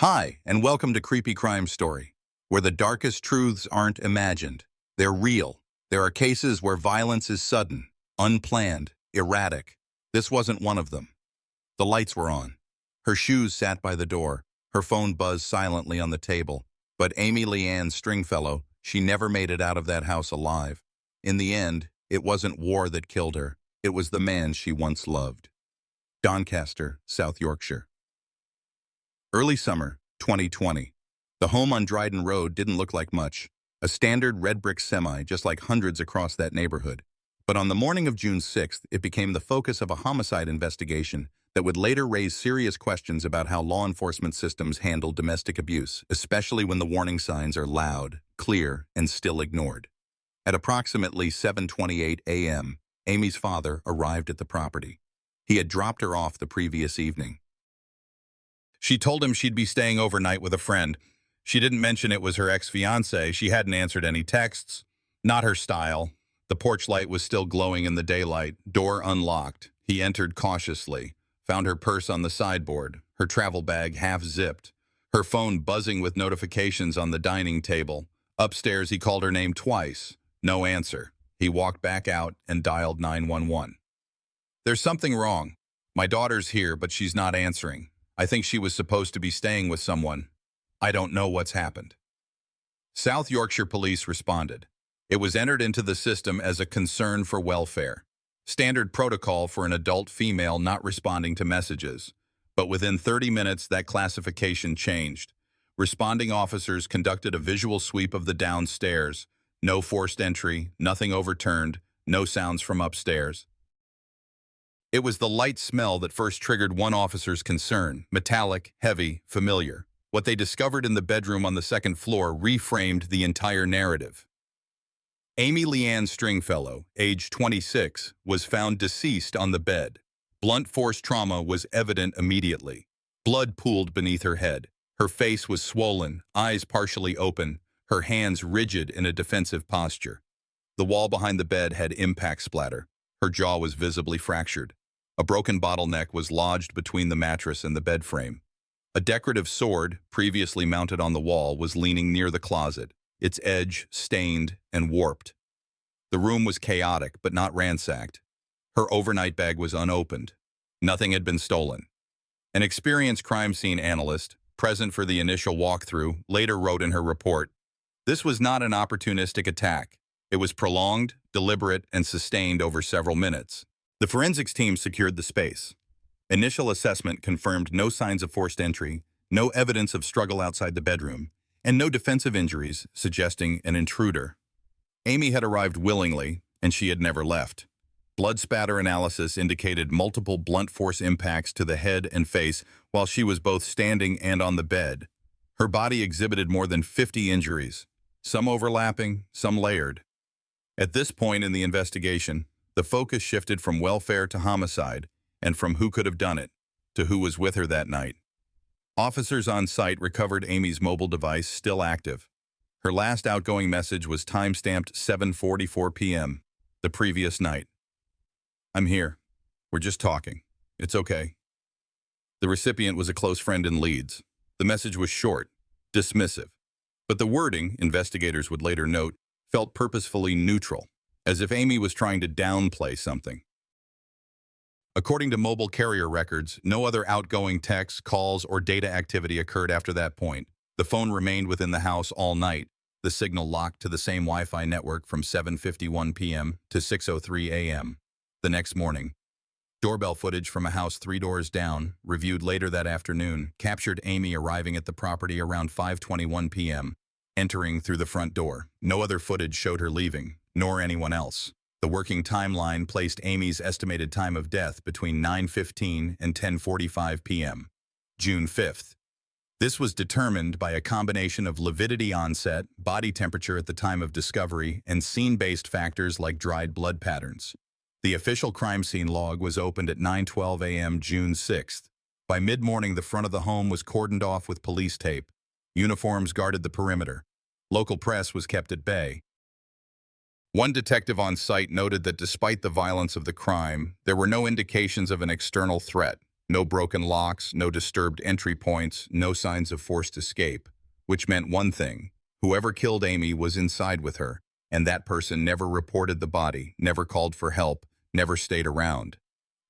Hi, and welcome to Creepy Crime Story, where the darkest truths aren't imagined. They're real. There are cases where violence is sudden, unplanned, erratic. This wasn't one of them. The lights were on. Her shoes sat by the door. Her phone buzzed silently on the table. But Amy-Leanne Stringfellow, she never made it out of that house alive. In the end, it wasn't war that killed her. It was the man she once loved. Doncaster, South Yorkshire. Early summer, 2020. The home on Dryden Road didn't look like much. A standard red brick semi, just like hundreds across that neighborhood. But on the morning of June 6th, it became the focus of a homicide investigation that would later raise serious questions about how law enforcement systems handle domestic abuse, especially when the warning signs are loud, clear, and still ignored. At approximately 7:28 a.m., Amy's father arrived at the property. He had dropped her off the previous evening. She told him she'd be staying overnight with a friend. She didn't mention it was her ex-fiancé. She hadn't answered any texts. Not her style. The porch light was still glowing in the daylight. Door unlocked. He entered cautiously. Found her purse on the sideboard. Her travel bag half-zipped. Her phone buzzing with notifications on the dining table. Upstairs, he called her name twice. No answer. He walked back out and dialed 911. "There's something wrong. My daughter's here, but she's not answering. I think she was supposed to be staying with someone. I don't know what's happened." South Yorkshire police responded. It was entered into the system as a concern for welfare. Standard protocol for an adult female not responding to messages. But within 30 minutes, that classification changed. Responding officers conducted a visual sweep of the downstairs. No forced entry, nothing overturned, no sounds from upstairs. It was the light smell that first triggered one officer's concern, metallic, heavy, familiar. What they discovered in the bedroom on the second floor reframed the entire narrative. Amy-Leanne Stringfellow, age 26, was found deceased on the bed. Blunt force trauma was evident immediately. Blood pooled beneath her head. Her face was swollen, eyes partially open, her hands rigid in a defensive posture. The wall behind the bed had impact splatter. Her jaw was visibly fractured. A broken bottleneck was lodged between the mattress and the bed frame. A decorative sword, previously mounted on the wall, was leaning near the closet, its edge stained and warped. The room was chaotic, but not ransacked. Her overnight bag was unopened. Nothing had been stolen. An experienced crime scene analyst, present for the initial walkthrough, later wrote in her report, "This was not an opportunistic attack. It was prolonged, deliberate, and sustained over several minutes." The forensics team secured the space. Initial assessment confirmed no signs of forced entry, no evidence of struggle outside the bedroom, and no defensive injuries suggesting an intruder. Amy had arrived willingly, and she had never left. Blood spatter analysis indicated multiple blunt force impacts to the head and face while she was both standing and on the bed. Her body exhibited more than 50 injuries, some overlapping, some layered. At this point in the investigation, the focus shifted from welfare to homicide, and from who could have done it, to who was with her that night. Officers on site recovered Amy's mobile device, still active. Her last outgoing message was time-stamped 7:44 p.m., the previous night. "I'm here. We're just talking. It's okay." The recipient was a close friend in Leeds. The message was short, dismissive. But the wording, investigators would later note, felt purposefully neutral, as if Amy was trying to downplay something. According to mobile carrier records, no other outgoing texts, calls, or data activity occurred after that point. The phone remained within the house all night, the signal locked to the same Wi-Fi network from 7:51 p.m. to 6:03 a.m. the next morning. Doorbell footage from a house 3 doors down, reviewed later that afternoon, captured Amy arriving at the property around 5:21 p.m., entering through the front door. No other footage showed her leaving, nor anyone else. The working timeline placed Amy's estimated time of death between 9:15 and 10:45 p.m., June 5th. This was determined by a combination of lividity onset, body temperature at the time of discovery, and scene-based factors like dried blood patterns. The official crime scene log was opened at 9:12 a.m. June 6th. By mid-morning, the front of the home was cordoned off with police tape. Uniforms guarded the perimeter. Local press was kept at bay. One detective on site noted that despite the violence of the crime, there were no indications of an external threat, No broken locks, no disturbed entry points, no signs of forced escape, which meant one thing. Whoever killed Amy was inside with her, and that person never reported the body, never called for help, never stayed around.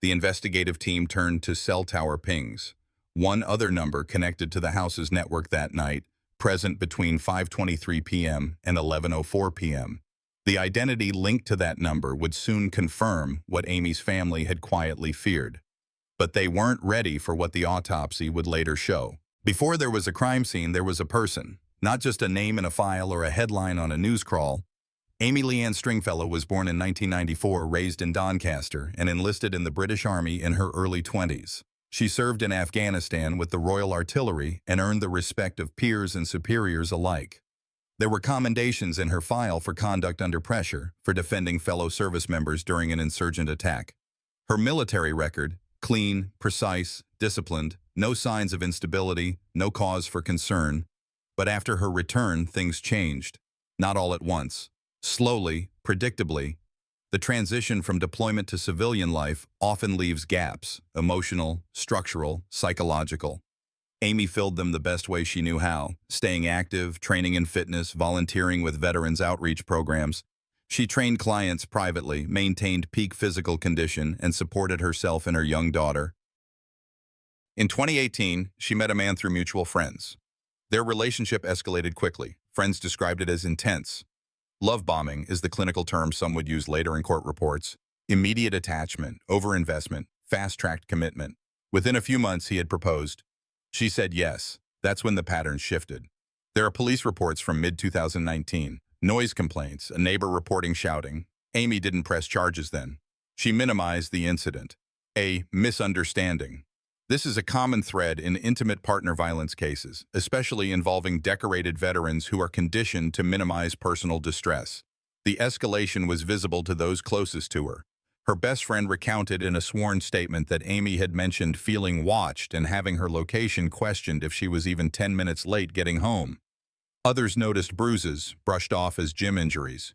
The investigative team turned to cell tower pings. One other number connected to the house's network that night, present between 5:23 p.m. and 11:04 p.m. The identity linked to that number would soon confirm what Amy's family had quietly feared. But they weren't ready for what the autopsy would later show. Before there was a crime scene, there was a person, not just a name in a file or a headline on a news crawl. Amy-Leanne Stringfellow was born in 1994, raised in Doncaster, and enlisted in the British Army in her early 20s. She served in Afghanistan with the Royal Artillery and earned the respect of peers and superiors alike. There were commendations in her file for conduct under pressure, for defending fellow service members during an insurgent attack. Her military record, clean, precise, disciplined, no signs of instability, no cause for concern. But after her return, things changed. Not all at once. Slowly, predictably. The transition from deployment to civilian life often leaves gaps, emotional, structural, psychological. Amy filled them the best way she knew how, staying active, training in fitness, volunteering with veterans outreach programs. She trained clients privately, maintained peak physical condition, and supported herself and her young daughter. In 2018, she met a man through mutual friends. Their relationship escalated quickly. Friends described it as intense. Love bombing is the clinical term some would use later in court reports. Immediate attachment, overinvestment, fast-tracked commitment. Within a few months, he had proposed. She said yes. That's when the pattern shifted. There are police reports from mid-2019. Noise complaints, a neighbor reporting shouting. Amy didn't press charges then. She minimized the incident. A misunderstanding. This is a common thread in intimate partner violence cases, especially involving decorated veterans who are conditioned to minimize personal distress. The escalation was visible to those closest to her. Her best friend recounted in a sworn statement that Amy had mentioned feeling watched and having her location questioned if she was even 10 minutes late getting home. Others noticed bruises, brushed off as gym injuries.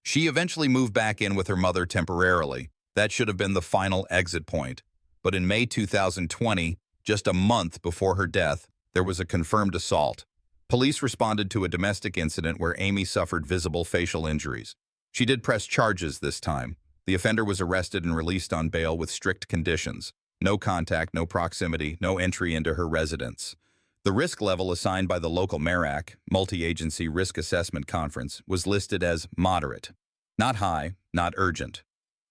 She eventually moved back in with her mother temporarily. That should have been the final exit point. But in May 2020, just a month before her death, there was a confirmed assault. Police responded to a domestic incident where Amy suffered visible facial injuries. She did press charges this time. The offender was arrested and released on bail with strict conditions. No contact, no proximity, no entry into her residence. The risk level assigned by the local MARAC, Multi-Agency Risk Assessment Conference, was listed as moderate. Not high, not urgent.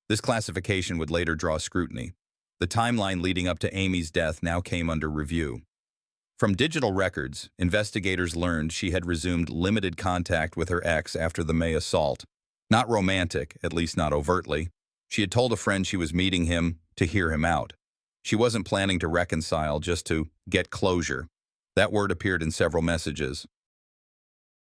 This classification would later draw scrutiny. The timeline leading up to Amy's death now came under review. From digital records, investigators learned she had resumed limited contact with her ex after the May assault. Not romantic, at least not overtly. She had told a friend she was meeting him to hear him out. She wasn't planning to reconcile, just to get closure. That word appeared in several messages.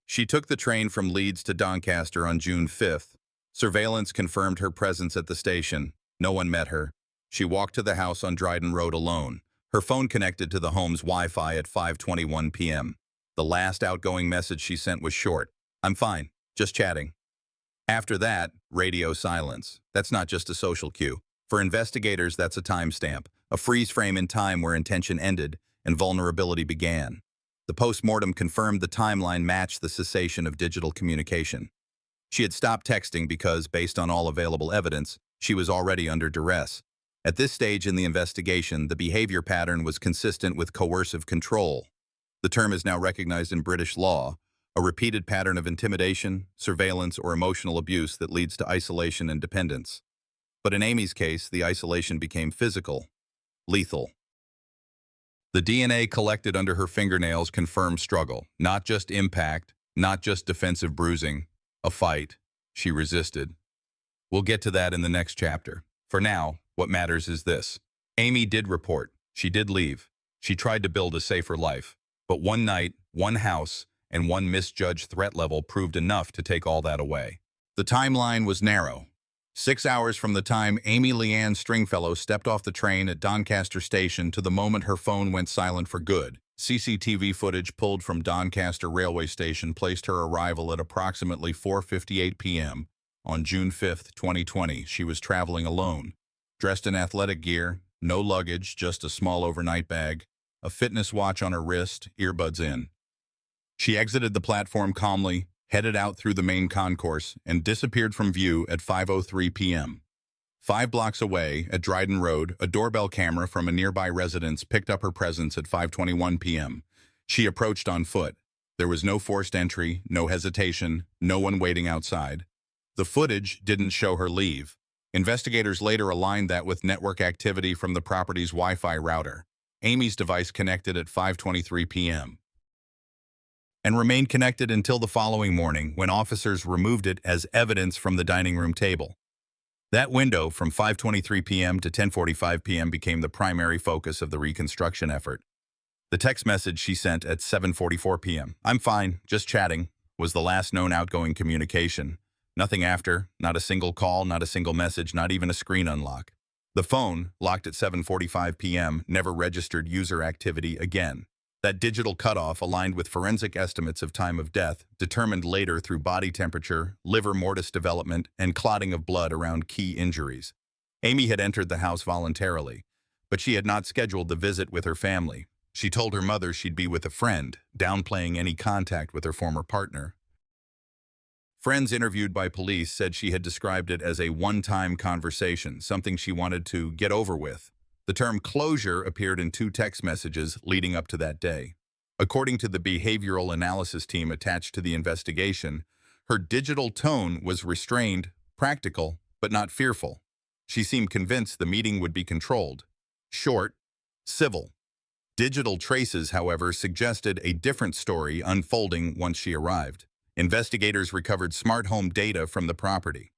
She took the train from Leeds to Doncaster on June 5th. Surveillance confirmed her presence at the station. No one met her. She walked to the house on Dryden Road alone. Her phone connected to the home's Wi-Fi at 5:21 p.m. The last outgoing message she sent was short. "I'm fine, just chatting." After that, radio silence. That's not just a social cue. For investigators, that's a timestamp, a freeze frame in time where intention ended and vulnerability began. The post-mortem confirmed the timeline matched the cessation of digital communication. She had stopped texting because, based on all available evidence, she was already under duress. At this stage in the investigation, the behavior pattern was consistent with coercive control. The term is now recognized in British law, a repeated pattern of intimidation, surveillance, or emotional abuse that leads to isolation and dependence. But in Amy's case, the isolation became physical, lethal. The DNA collected under her fingernails confirmed struggle, not just impact, not just defensive bruising, a fight. She resisted. We'll get to that in the next chapter. For now, what matters is this. Amy did report. She did leave. She tried to build a safer life. But one night, one house, and one misjudged threat level proved enough to take all that away. The timeline was narrow. 6 hours from the time Amy-Leanne Stringfellow stepped off the train at Doncaster Station to the moment her phone went silent for good. CCTV footage pulled from Doncaster railway station placed her arrival at approximately 4:58 p.m. on June 5, 2020. She was traveling alone, dressed in athletic gear, No luggage, just a small overnight bag, a fitness watch on her wrist, earbuds in. She exited the platform calmly, headed out through the main concourse, and disappeared from view at 5:03 p.m. 5 blocks away, at Dryden Road, a doorbell camera from a nearby residence picked up her presence at 5:21 p.m. She approached on foot. There was no forced entry, no hesitation, no one waiting outside. The footage didn't show her leave. Investigators later aligned that with network activity from the property's Wi-Fi router. Amy's device connected at 5:23 p.m. and remained connected until the following morning when officers removed it as evidence from the dining room table. That window from 5:23 p.m. to 10:45 p.m. became the primary focus of the reconstruction effort. The text message she sent at 7:44 p.m., "I'm fine, just chatting," was the last known outgoing communication. Nothing after, not a single call, not a single message, not even a screen unlock. The phone, locked at 7:45 p.m., never registered user activity again. That digital cutoff, aligned with forensic estimates of time of death, determined later through body temperature, liver mortis development, and clotting of blood around key injuries. Amy had entered the house voluntarily, but she had not scheduled the visit with her family. She told her mother she'd be with a friend, downplaying any contact with her former partner. Friends interviewed by police said she had described it as a one-time conversation, something she wanted to get over with. The term closure appeared in 2 text messages leading up to that day. According to the behavioral analysis team attached to the investigation, her digital tone was restrained, practical, but not fearful. She seemed convinced the meeting would be controlled. Short, civil. Digital traces, however, suggested a different story unfolding once she arrived. Investigators recovered smart home data from the property.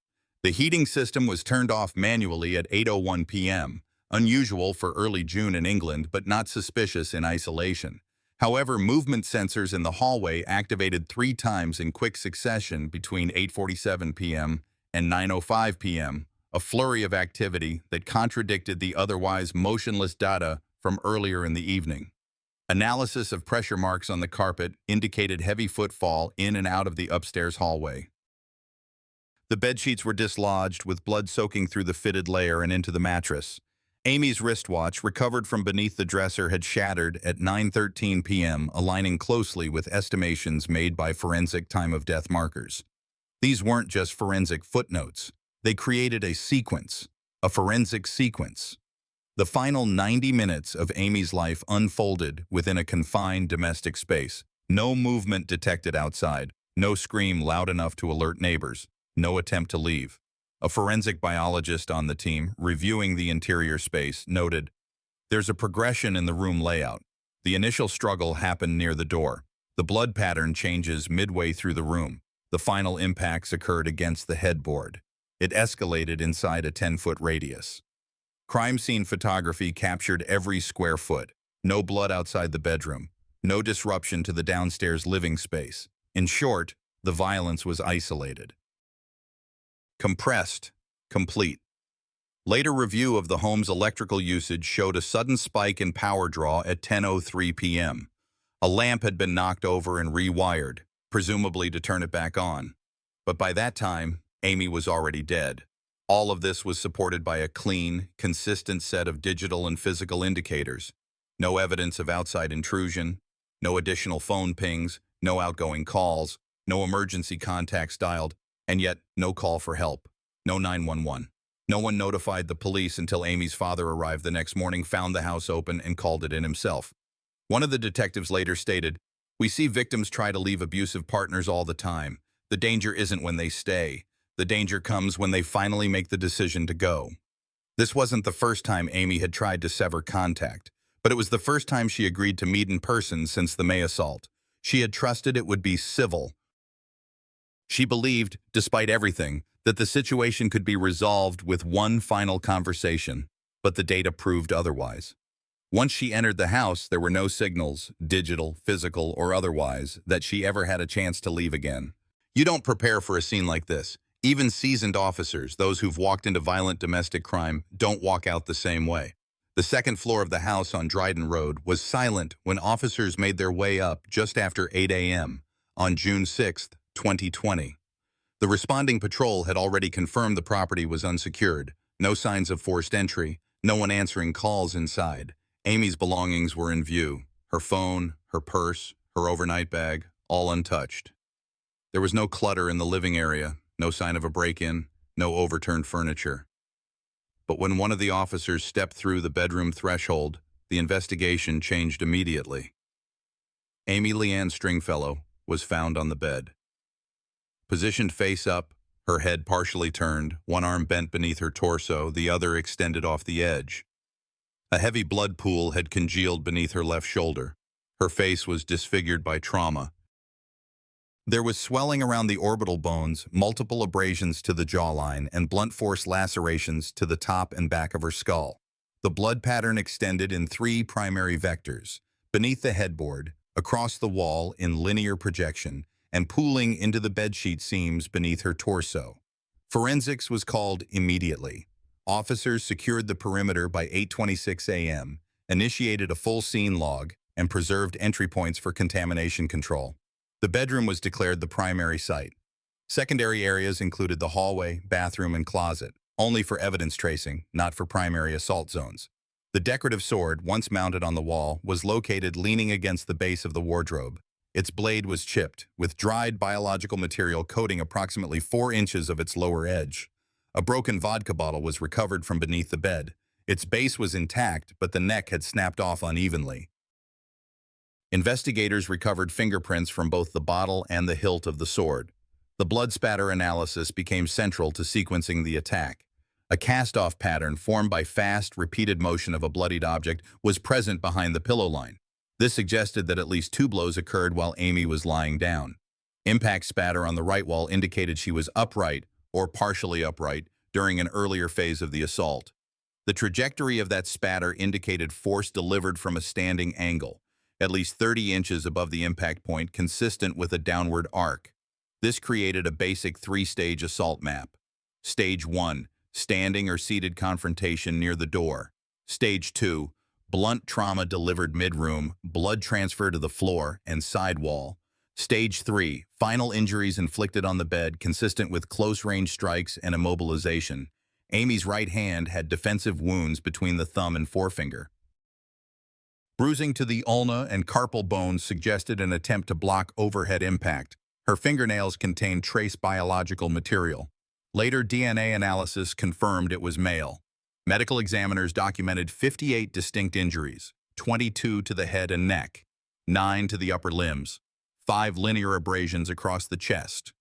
The heating system was turned off manually at 8:01 p.m., unusual for early June in England, but not suspicious in isolation. However, movement sensors in the hallway activated 3 times in quick succession between 8:47 p.m. and 9:05 p.m., a flurry of activity that contradicted the otherwise motionless data from earlier in the evening. Analysis of pressure marks on the carpet indicated heavy footfall in and out of the upstairs hallway. The bedsheets were dislodged, with blood soaking through the fitted layer and into the mattress. Amy's wristwatch, recovered from beneath the dresser, had shattered at 9:13 p.m., aligning closely with estimations made by forensic time-of-death markers. These weren't just forensic footnotes. They created a sequence, a forensic sequence. The final 90 minutes of Amy's life unfolded within a confined domestic space. No movement detected outside, no scream loud enough to alert neighbors, no attempt to leave. A forensic biologist on the team, reviewing the interior space, noted, "There's a progression in the room layout. The initial struggle happened near the door. The blood pattern changes midway through the room. The final impacts occurred against the headboard. It escalated inside a 10-foot radius. Crime scene photography captured every square foot. No blood outside the bedroom. No disruption to the downstairs living space. In short, the violence was isolated. Compressed, complete." Later review of the home's electrical usage showed a sudden spike in power draw at 10:03 p.m. A lamp had been knocked over and rewired, presumably to turn it back on. But by that time, Amy was already dead. All of this was supported by a clean, consistent set of digital and physical indicators. No evidence of outside intrusion, no additional phone pings, no outgoing calls, no emergency contacts dialed, and yet no call for help, no 911. No one notified the police until Amy's father arrived the next morning, found the house open, and called it in himself. One of the detectives later stated, "We see victims try to leave abusive partners all the time. The danger isn't when they stay. The danger comes when they finally make the decision to go." This wasn't the first time Amy had tried to sever contact, but it was the first time she agreed to meet in person since the May assault. She had trusted it would be civil. She believed, despite everything, that the situation could be resolved with one final conversation, but the data proved otherwise. Once she entered the house, there were no signals, digital, physical, or otherwise, that she ever had a chance to leave again. You don't prepare for a scene like this. Even seasoned officers, those who've walked into violent domestic crime, don't walk out the same way. The second floor of the house on Dryden Road was silent when officers made their way up just after 8 a.m. on June 6, 2020. The responding patrol had already confirmed the property was unsecured, no signs of forced entry, No one answering calls inside. Amy's belongings were in view. Her phone, her purse, her overnight bag, all untouched. There was no clutter in the living area, no sign of a break-in, no overturned furniture. But when one of the officers stepped through the bedroom threshold, the investigation changed immediately. Amy-Leanne Stringfellow was found on the bed. Positioned face up, her head partially turned, one arm bent beneath her torso, the other extended off the edge. A heavy blood pool had congealed beneath her left shoulder. Her face was disfigured by trauma. There was swelling around the orbital bones, multiple abrasions to the jawline, and blunt force lacerations to the top and back of her skull. The blood pattern extended in 3 primary vectors: beneath the headboard, across the wall in linear projection, and pooling into the bedsheet seams beneath her torso. Forensics was called immediately. Officers secured the perimeter by 8:26 a.m., initiated a full scene log, and preserved entry points for contamination control. The bedroom was declared the primary site. Secondary areas included the hallway, bathroom, and closet, only for evidence tracing, not for primary assault zones. The decorative sword, once mounted on the wall, was located leaning against the base of the wardrobe. Its blade was chipped, with dried biological material coating approximately 4 inches of its lower edge. A broken vodka bottle was recovered from beneath the bed. Its base was intact, but the neck had snapped off unevenly. Investigators recovered fingerprints from both the bottle and the hilt of the sword. The blood spatter analysis became central to sequencing the attack. A cast-off pattern formed by fast, repeated motion of a bloodied object was present behind the pillow line. This suggested that at least 2 blows occurred while Amy was lying down. Impact spatter on the right wall indicated she was upright or partially upright during an earlier phase of the assault. The trajectory of that spatter indicated force delivered from a standing angle, at least 30 inches above the impact point, consistent with a downward arc. This created a basic 3-stage assault map. Stage 1, standing or seated confrontation near the door. Stage 2, blunt trauma delivered mid-room, blood transfer to the floor and side wall. Stage 3, final injuries inflicted on the bed consistent with close-range strikes and immobilization. Amy's right hand had defensive wounds between the thumb and forefinger. Bruising to the ulna and carpal bones suggested an attempt to block overhead impact. Her fingernails contained trace biological material. Later DNA analysis confirmed it was male. Medical examiners documented 58 distinct injuries, 22 to the head and neck, 9 to the upper limbs, 5 linear abrasions across the chest,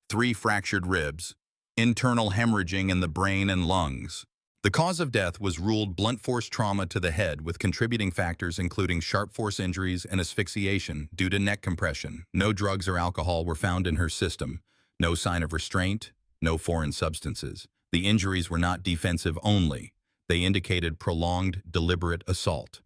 3 fractured ribs, internal hemorrhaging in the brain and lungs. The cause of death was ruled blunt force trauma to the head, with contributing factors including sharp force injuries and asphyxiation due to neck compression. No drugs or alcohol were found in her system. No sign of restraint, no foreign substances. The injuries were not defensive only. They indicated prolonged, deliberate assault.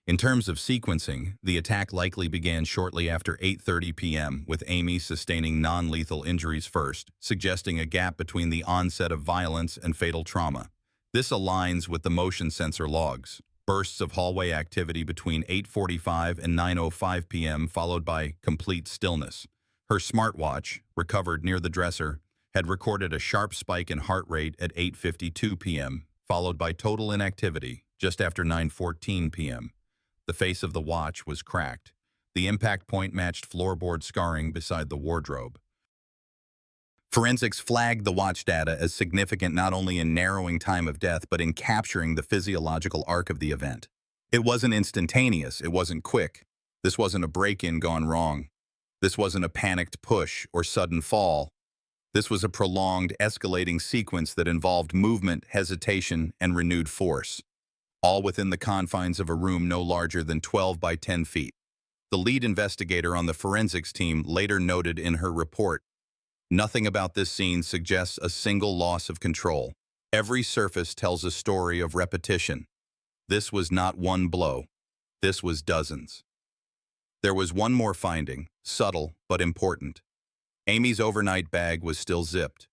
In terms of sequencing, the attack likely began shortly after 8:30 p.m., with Amy sustaining non-lethal injuries first, suggesting a gap between the onset of violence and fatal trauma. This aligns with the motion sensor logs. Bursts of hallway activity between 8:45 and 9:05 p.m., followed by complete stillness. Her smartwatch, recovered near the dresser, had recorded a sharp spike in heart rate at 8:52 p.m., followed by total inactivity just after 9:14 p.m. The face of the watch was cracked. The impact point matched floorboard scarring beside the wardrobe. Forensics flagged the watch data as significant not only in narrowing time of death, but in capturing the physiological arc of the event. It wasn't instantaneous, it wasn't quick. This wasn't a break-in gone wrong. This wasn't a panicked push or sudden fall. This was a prolonged, escalating sequence that involved movement, hesitation, and renewed force, all within the confines of a room no larger than 12 by 10 feet. The lead investigator on the forensics team later noted in her report, "Nothing about this scene suggests a single loss of control. Every surface tells a story of repetition. This was not one blow. This was dozens." There was one more finding, subtle but important. Amy's overnight bag was still zipped.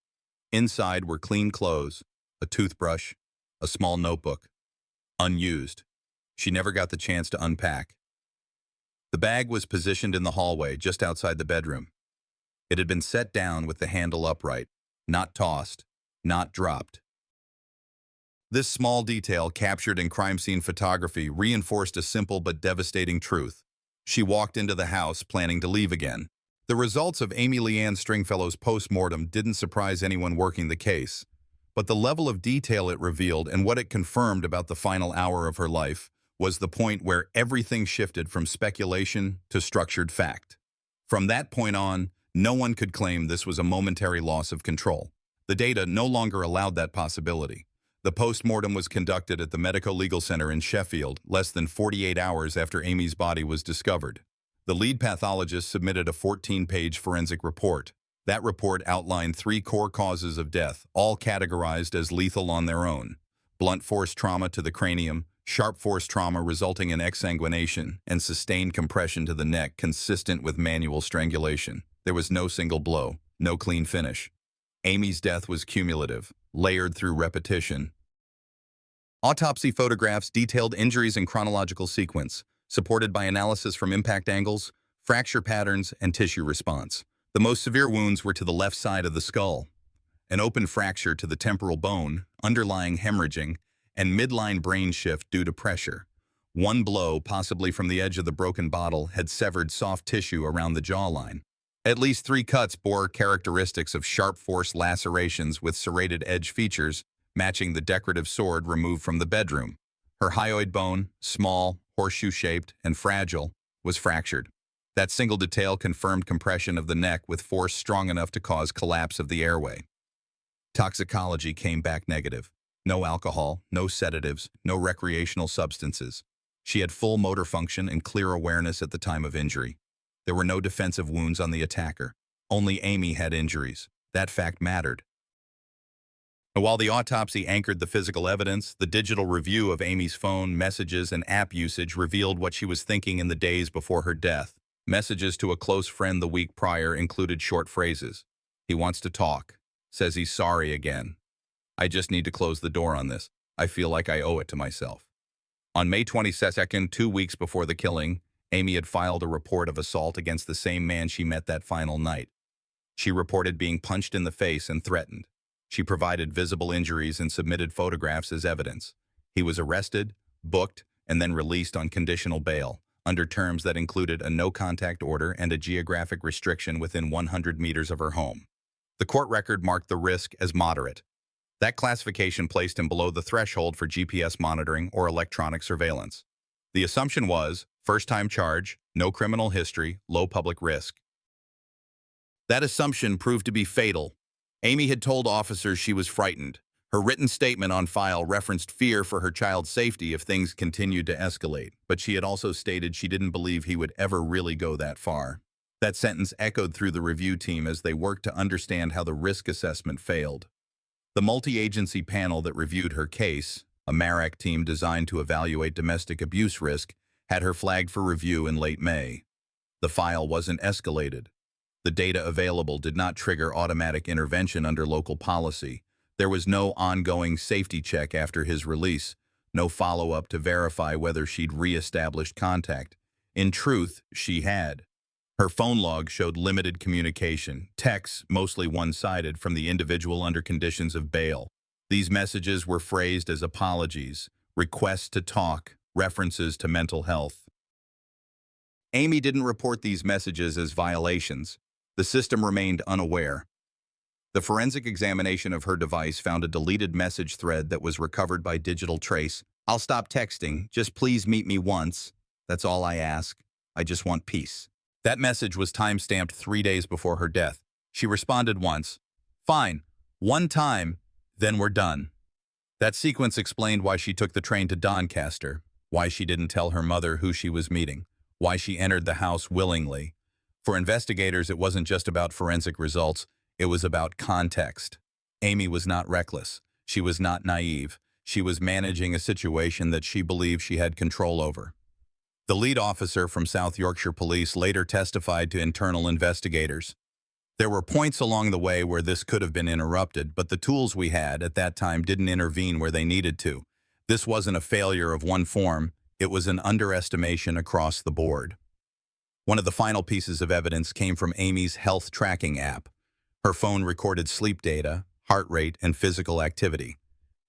Inside were clean clothes, a toothbrush, a small notebook. Unused. She never got the chance to unpack. The bag was positioned in the hallway just outside the bedroom. It had been set down with the handle upright, not tossed, not dropped. This small detail, captured in crime scene photography, reinforced a simple but devastating truth. She walked into the house planning to leave again. The results of Amy-Leanne Stringfellow's post-mortem didn't surprise anyone working the case, but the level of detail it revealed and what it confirmed about the final hour of her life was the point where everything shifted from speculation to structured fact. From that point on, no one could claim this was a momentary loss of control. The data no longer allowed that possibility. The post-mortem was conducted at the Medico-Legal Center in Sheffield, less than 48 hours after Amy's body was discovered. The lead pathologist submitted a 14-page forensic report. That report outlined 3 core causes of death, all categorized as lethal on their own: blunt force trauma to the cranium, sharp force trauma resulting in exsanguination, and sustained compression to the neck consistent with manual strangulation. There was no single blow, no clean finish. Amy's death was cumulative, layered through repetition. Autopsy photographs detailed injuries in chronological sequence, supported by analysis from impact angles, fracture patterns, and tissue response. The most severe wounds were to the left side of the skull, an open fracture to the temporal bone, underlying hemorrhaging, and midline brain shift due to pressure. One blow, possibly from the edge of the broken bottle, had severed soft tissue around the jawline. At least 3 cuts bore characteristics of sharp force lacerations with serrated edge features, matching the decorative sword removed from the bedroom. Her hyoid bone, small, horseshoe-shaped, and fragile, was fractured. That single detail confirmed compression of the neck with force strong enough to cause collapse of the airway. Toxicology came back negative. No alcohol, no sedatives, no recreational substances. She had full motor function and clear awareness at the time of injury. There were no defensive wounds on the attacker. Only Amy had injuries. That fact mattered. While the autopsy anchored the physical evidence, the digital review of Amy's phone, messages, and app usage revealed what she was thinking in the days before her death. Messages to a close friend the week prior included short phrases. "He wants to talk. Says he's sorry again. I just need to close the door on this. I feel like I owe it to myself." On May 22nd, 2 weeks before the killing, Amy had filed a report of assault against the same man she met that final night. She reported being punched in the face and threatened. She provided visible injuries and submitted photographs as evidence. He was arrested, booked, and then released on conditional bail, under terms that included a no-contact order and a geographic restriction within 100 meters of her home. The court record marked the risk as moderate. That classification placed him below the threshold for GPS monitoring or electronic surveillance. The assumption was, first-time charge, no criminal history, low public risk. That assumption proved to be fatal. Amy had told officers she was frightened. Her written statement on file referenced fear for her child's safety if things continued to escalate, but she had also stated she didn't believe he would ever really go that far. That sentence echoed through the review team as they worked to understand how the risk assessment failed. The multi-agency panel that reviewed her case, a MARAC team designed to evaluate domestic abuse risk, had her flagged for review in late May. The file wasn't escalated. The data available did not trigger automatic intervention under local policy. There was no ongoing safety check after his release, no follow-up to verify whether she'd re-established contact. In truth, she had. Her phone log showed limited communication, texts mostly one-sided from the individual under conditions of bail. These messages were phrased as apologies, requests to talk, references to mental health. Amy didn't report these messages as violations. The system remained unaware. The forensic examination of her device found a deleted message thread that was recovered by digital trace. "I'll stop texting. Just please meet me once. That's all I ask. I just want peace." That message was time-stamped 3 days before her death. She responded once, "Fine, one time, then we're done." That sequence explained why she took the train to Doncaster, why she didn't tell her mother who she was meeting, why she entered the house willingly. For investigators, it wasn't just about forensic results, it was about context. Amy was not reckless. She was not naive. She was managing a situation that she believed she had control over. The lead officer from South Yorkshire Police later testified to internal investigators. "There were points along the way where this could have been interrupted, but the tools we had at that time didn't intervene where they needed to. This wasn't a failure of one form, it was an underestimation across the board." One of the final pieces of evidence came from Amy's health tracking app. Her phone recorded sleep data, heart rate, and physical activity.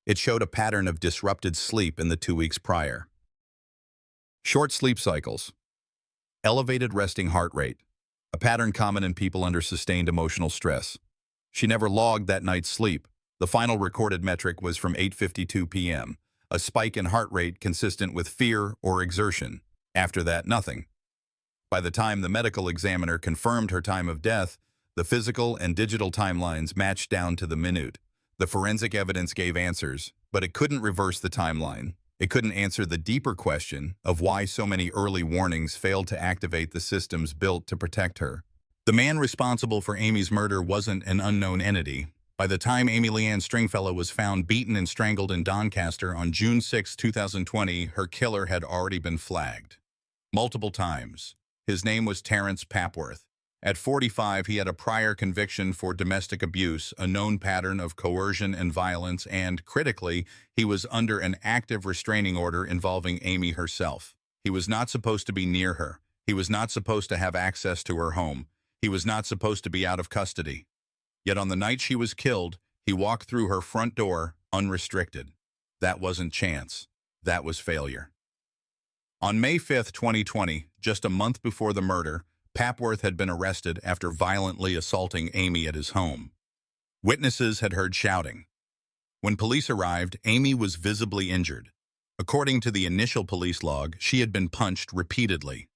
It showed a pattern of disrupted sleep in the 2 weeks prior. Short sleep cycles. Elevated resting heart rate, a pattern common in people under sustained emotional stress. She never logged that night's sleep. The final recorded metric was from 8:52 p.m., a spike in heart rate consistent with fear or exertion. After that, nothing. By the time the medical examiner confirmed her time of death, the physical and digital timelines matched down to the minute. The forensic evidence gave answers, but it couldn't reverse the timeline. It couldn't answer the deeper question of why so many early warnings failed to activate the systems built to protect her. The man responsible for Amy's murder wasn't an unknown entity. By the time Amy-Leanne Stringfellow was found beaten and strangled in Doncaster on June 6, 2020, her killer had already been flagged. Multiple times. His name was Terrence Papworth. At 45, he had a prior conviction for domestic abuse, a known pattern of coercion and violence, and, critically, he was under an active restraining order involving Amy herself. He was not supposed to be near her. He was not supposed to have access to her home. He was not supposed to be out of custody. Yet on the night she was killed, he walked through her front door unrestricted. That wasn't chance. That was failure. On May 5, 2020, just a month before the murder, Papworth had been arrested after violently assaulting Amy at his home. Witnesses had heard shouting. When police arrived, Amy was visibly injured. According to the initial police log, she had been punched repeatedly.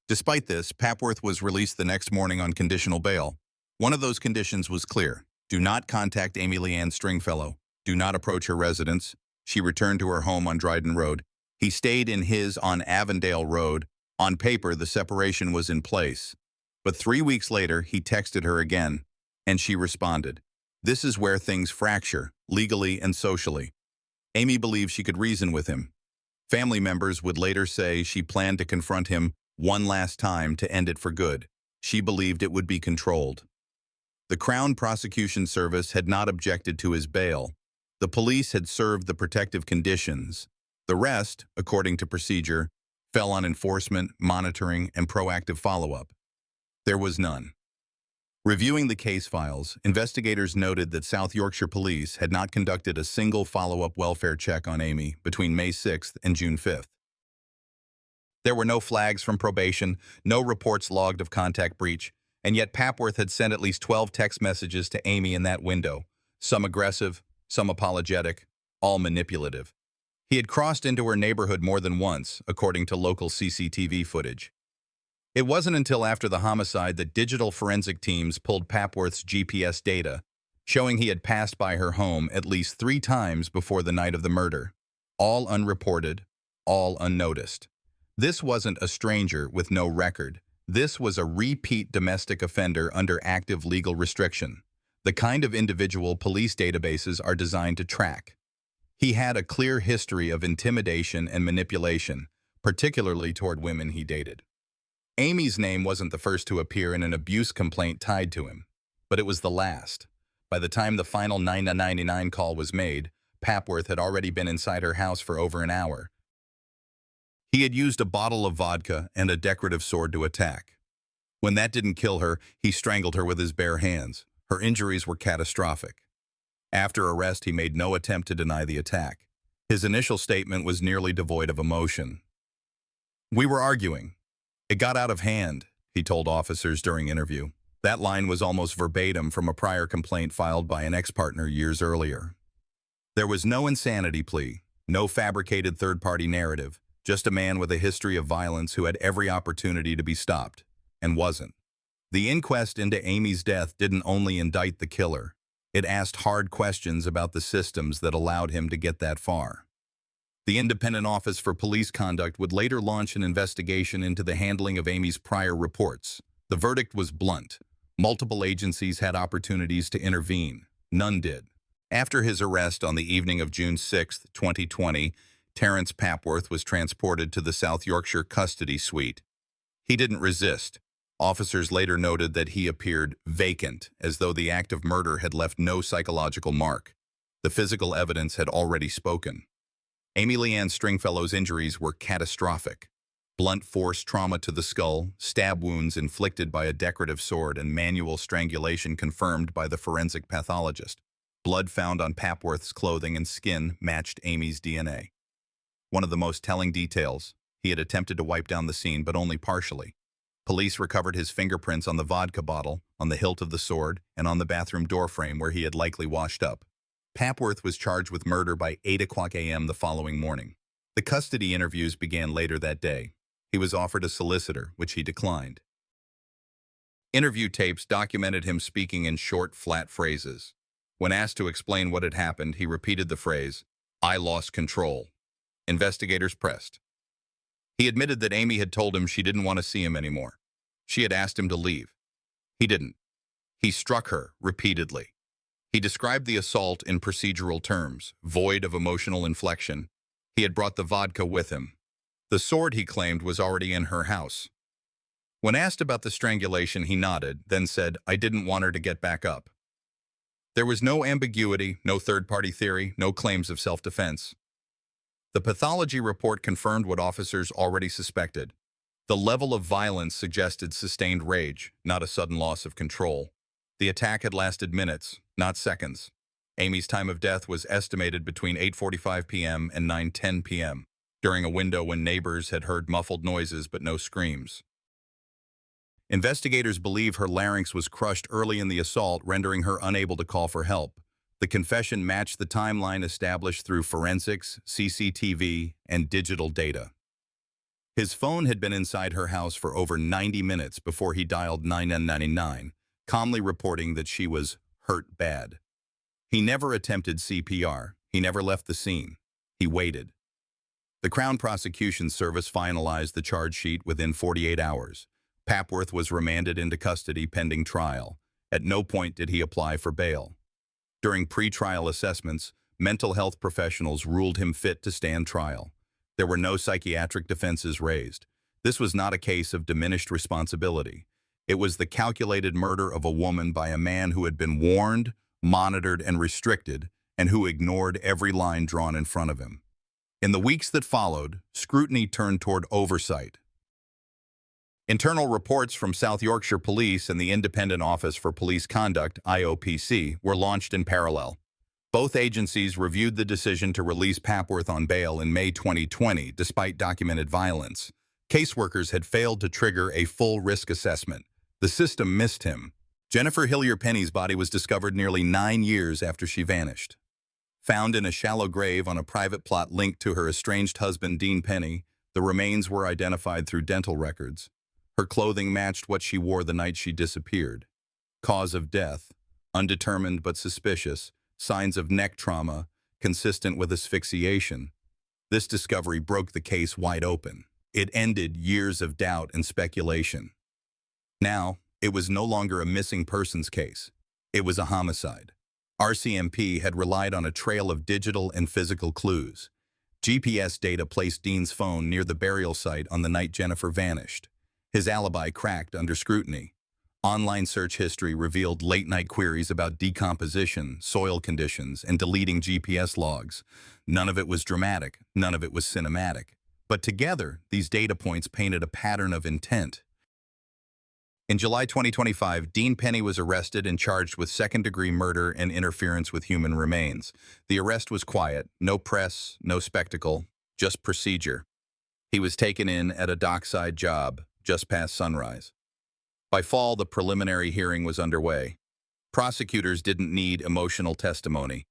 Despite this, Papworth was released the next morning on conditional bail. One of those conditions was clear. Do not contact Amy-Leanne Stringfellow. Do not approach her residence. She returned to her home on Dryden Road. He stayed in his on Avondale Road. On paper, the separation was in place. But 3 weeks later, he texted her again, and she responded. This is where things fracture, legally and socially. Amy believed she could reason with him. Family members would later say she planned to confront him one last time to end it for good. She believed it would be controlled. The Crown Prosecution Service had not objected to his bail. The police had served the protective conditions. The rest, according to procedure, fell on enforcement, monitoring, and proactive follow-up. There was none. Reviewing the case files, investigators noted that South Yorkshire Police had not conducted a single follow-up welfare check on Amy between May 6th and June 5th. There were no flags from probation, no reports logged of contact breach, and yet Papworth had sent at least 12 text messages to Amy in that window, some aggressive, some apologetic, all manipulative. He had crossed into her neighborhood more than once, according to local CCTV footage. It wasn't until after the homicide that digital forensic teams pulled Papworth's GPS data, showing he had passed by her home at least 3 times before the night of the murder. All unreported, all unnoticed. This wasn't a stranger with no record. This was a repeat domestic offender under active legal restriction, the kind of individual police databases are designed to track. He had a clear history of intimidation and manipulation, particularly toward women he dated. Amy's name wasn't the first to appear in an abuse complaint tied to him, but it was the last. By the time the final 999 call was made, Papworth had already been inside her house for over an hour. He had used a bottle of vodka and a decorative sword to attack. When that didn't kill her, he strangled her with his bare hands. Her injuries were catastrophic. After arrest, he made no attempt to deny the attack. His initial statement was nearly devoid of emotion. We were arguing. It got out of hand, he told officers during interview. That line was almost verbatim from a prior complaint filed by an ex-partner years earlier. There was no insanity plea, no fabricated third-party narrative, just a man with a history of violence who had every opportunity to be stopped, and wasn't. The inquest into Amy's death didn't only indict the killer. It asked hard questions about the systems that allowed him to get that far. The Independent Office for Police Conduct would later launch an investigation into the handling of Amy's prior reports. The verdict was blunt. Multiple agencies had opportunities to intervene. None did. After his arrest on the evening of June 6, 2020, Terrence Papworth was transported to the South Yorkshire custody suite. He didn't resist. Officers later noted that he appeared vacant, as though the act of murder had left no psychological mark. The physical evidence had already spoken. Amy-Leanne Stringfellow's injuries were catastrophic. Blunt force trauma to the skull, stab wounds inflicted by a decorative sword, and manual strangulation confirmed by the forensic pathologist. Blood found on Papworth's clothing and skin matched Amy's DNA. One of the most telling details, he had attempted to wipe down the scene, but only partially. Police recovered his fingerprints on the vodka bottle, on the hilt of the sword, and on the bathroom doorframe where he had likely washed up. Papworth was charged with murder by 8 a.m. the following morning. The custody interviews began later that day. He was offered a solicitor, which he declined. Interview tapes documented him speaking in short, flat phrases. When asked to explain what had happened, he repeated the phrase, "I lost control." Investigators pressed. He admitted that Amy had told him she didn't want to see him anymore. She had asked him to leave. He didn't. He struck her repeatedly. He described the assault in procedural terms, void of emotional inflection. He had brought the vodka with him. The sword, he claimed, was already in her house. When asked about the strangulation, he nodded, then said, "I didn't want her to get back up." There was no ambiguity, no third-party theory, no claims of self-defense. The pathology report confirmed what officers already suspected. The level of violence suggested sustained rage, not a sudden loss of control. The attack had lasted minutes, not seconds. Amy's time of death was estimated between 8:45 p.m. and 9:10 p.m., during a window when neighbors had heard muffled noises but no screams. Investigators believe her larynx was crushed early in the assault, rendering her unable to call for help. The confession matched the timeline established through forensics, CCTV, and digital data. His phone had been inside her house for over 90 minutes before he dialed 999, calmly reporting that she was hurt bad. He never attempted CPR. He never left the scene. He waited. The Crown Prosecution Service finalized the charge sheet within 48 hours. Papworth was remanded into custody pending trial. At no point did he apply for bail. During pre-trial assessments, mental health professionals ruled him fit to stand trial. There were no psychiatric defenses raised. This was not a case of diminished responsibility. It was the calculated murder of a woman by a man who had been warned, monitored, and restricted, and who ignored every line drawn in front of him. In the weeks that followed, scrutiny turned toward oversight. Internal reports from South Yorkshire Police and the Independent Office for Police Conduct, IOPC, were launched in parallel. Both agencies reviewed the decision to release Papworth on bail in May 2020, despite documented violence. Caseworkers had failed to trigger a full risk assessment. The system missed him. Jennifer Hillier-Penny's body was discovered nearly 9 years after she vanished. Found in a shallow grave on a private plot linked to her estranged husband, Dean Penny, the remains were identified through dental records. Her clothing matched what she wore the night she disappeared. Cause of death, undetermined but suspicious, signs of neck trauma, consistent with asphyxiation. This discovery broke the case wide open. It ended years of doubt and speculation. Now, it was no longer a missing persons case. It was a homicide. RCMP had relied on a trail of digital and physical clues. GPS data placed Dean's phone near the burial site on the night Jennifer vanished. His alibi cracked under scrutiny. Online search history revealed late-night queries about decomposition, soil conditions, and deleting GPS logs. None of it was dramatic, none of it was cinematic. But together, these data points painted a pattern of intent. In July 2025, Dean Penny was arrested and charged with second-degree murder and interference with human remains. The arrest was quiet, no press, no spectacle, just procedure. He was taken in at a dockside job, just past sunrise. By fall, the preliminary hearing was underway. Prosecutors didn't need emotional testimony.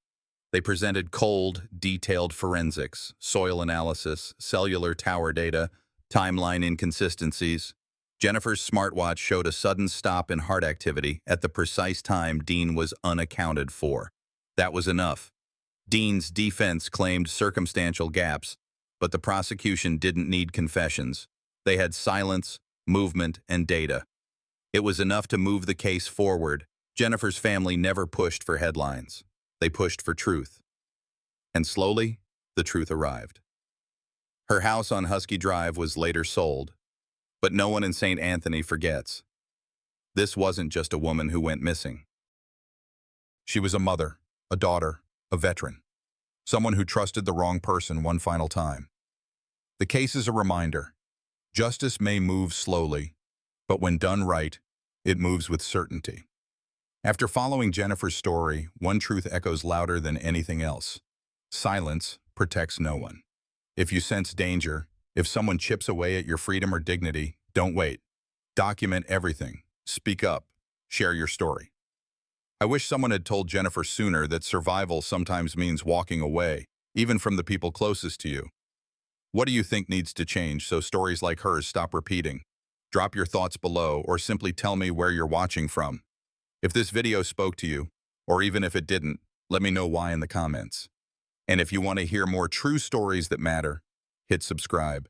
They presented cold, detailed forensics, soil analysis, cellular tower data, timeline inconsistencies. Jennifer's smartwatch showed a sudden stop in heart activity at the precise time Dean was unaccounted for. That was enough. Dean's defense claimed circumstantial gaps, but the prosecution didn't need confessions. They had silence, movement, and data. It was enough to move the case forward. Jennifer's family never pushed for headlines. They pushed for truth. And slowly, the truth arrived. Her house on Husky Drive was later sold, but no one in St. Anthony forgets. This wasn't just a woman who went missing. She was a mother, a daughter, a veteran, someone who trusted the wrong person one final time. The case is a reminder. Justice may move slowly, but when done right, it moves with certainty. After following Jennifer's story, one truth echoes louder than anything else. Silence protects no one. If you sense danger, if someone chips away at your freedom or dignity, don't wait. Document everything. Speak up. Share your story. I wish someone had told Jennifer sooner that survival sometimes means walking away, even from the people closest to you. What do you think needs to change so stories like hers stop repeating? Drop your thoughts below or simply tell me where you're watching from. If this video spoke to you, or even if it didn't, let me know why in the comments. And if you want to hear more true stories that matter, hit subscribe.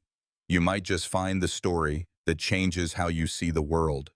You might just find the story that changes how you see the world.